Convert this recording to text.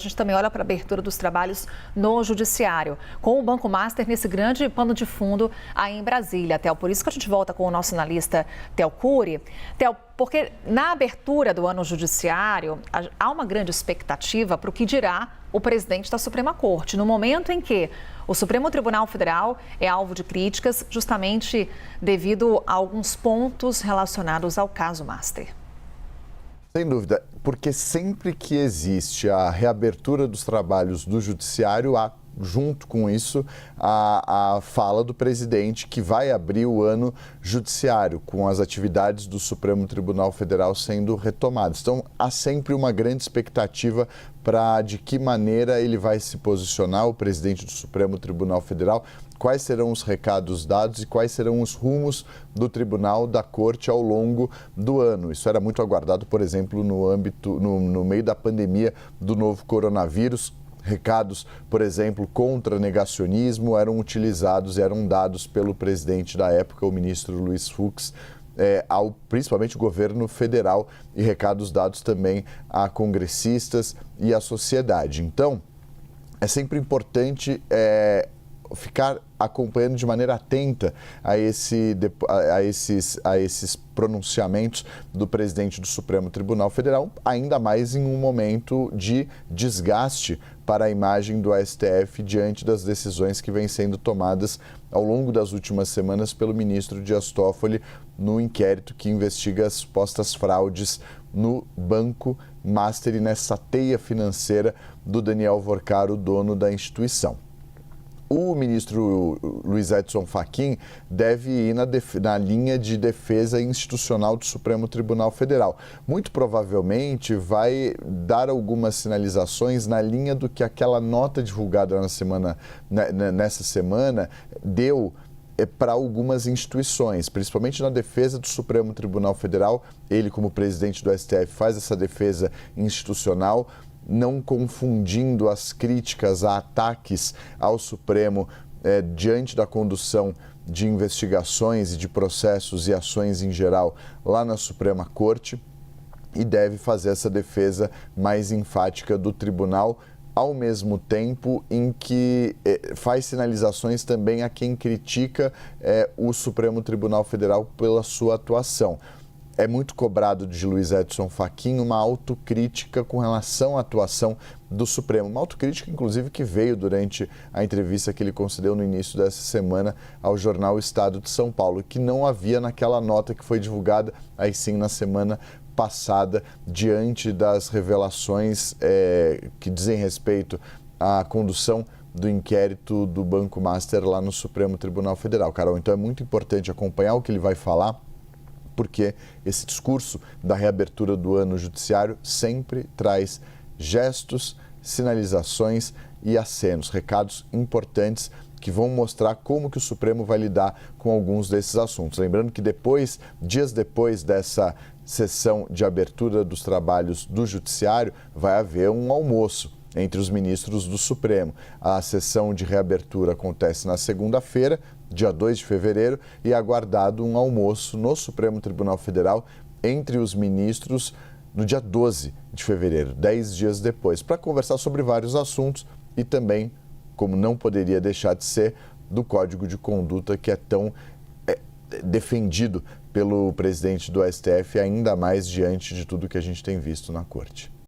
A gente também olha para a abertura dos trabalhos no Judiciário, com o Banco Master nesse grande pano de fundo aí em Brasília, Theo. Por isso que a gente volta com o nosso analista Theo Cury. Theo, porque na abertura do ano judiciário, há uma grande expectativa para o que dirá o presidente da Suprema Corte, no momento em que o Supremo Tribunal Federal é alvo de críticas justamente devido a alguns pontos relacionados ao caso Master. Sem dúvida, porque sempre que existe a reabertura dos trabalhos do Judiciário, há, junto com isso, a fala do presidente que vai abrir o ano judiciário, com as atividades do Supremo Tribunal Federal sendo retomadas. Então, há sempre uma grande expectativa para de que maneira ele vai se posicionar, o presidente do Supremo Tribunal Federal, quais serão os recados dados e quais serão os rumos do Tribunal da Corte ao longo do ano. Isso era muito aguardado, por exemplo, no meio da pandemia do novo coronavírus. Recados, por exemplo, contra negacionismo eram utilizados e eram dados pelo presidente da época, o ministro Luiz Fux, ao principalmente o governo federal, e recados dados também a congressistas e à sociedade. Então, é sempre importante ficar acompanhando de maneira atenta a esses pronunciamentos do presidente do Supremo Tribunal Federal, ainda mais em um momento de desgaste para a imagem do STF diante das decisões que vêm sendo tomadas ao longo das últimas semanas pelo ministro Dias Toffoli no inquérito que investiga as supostas fraudes no Banco Master e nessa teia financeira do Daniel Worcar, o dono da instituição. O ministro Luiz Edson Fachin deve ir na linha de defesa institucional do Supremo Tribunal Federal. Muito provavelmente vai dar algumas sinalizações na linha do que aquela nota divulgada nessa semana deu para algumas instituições, principalmente na defesa do Supremo Tribunal Federal. Ele, como presidente do STF, faz essa defesa institucional, não confundindo as críticas a ataques ao Supremo diante da condução de investigações e de processos e ações em geral lá na Suprema Corte, e deve fazer essa defesa mais enfática do tribunal, ao mesmo tempo em que faz sinalizações também a quem critica o Supremo Tribunal Federal pela sua atuação. É muito cobrado de Luiz Edson Fachin uma autocrítica com relação à atuação do Supremo. Uma autocrítica, inclusive, que veio durante a entrevista que ele concedeu no início dessa semana ao jornal Estado de São Paulo, que não havia naquela nota que foi divulgada, aí sim, na semana passada, diante das revelações que dizem respeito à condução do inquérito do Banco Master lá no Supremo Tribunal Federal. Carol, então é muito importante acompanhar o que ele vai falar, porque esse discurso da reabertura do ano judiciário sempre traz gestos, sinalizações e acenos, recados importantes que vão mostrar como que o Supremo vai lidar com alguns desses assuntos. Lembrando que dias depois dessa sessão de abertura dos trabalhos do Judiciário, vai haver um almoço entre os ministros do Supremo. A sessão de reabertura acontece na segunda-feira, dia 2 de fevereiro, e é aguardado um almoço no Supremo Tribunal Federal entre os ministros no dia 12 de fevereiro, 10 dias depois, para conversar sobre vários assuntos e também, como não poderia deixar de ser, do Código de Conduta que é tão defendido pelo presidente do STF, ainda mais diante de tudo que a gente tem visto na Corte.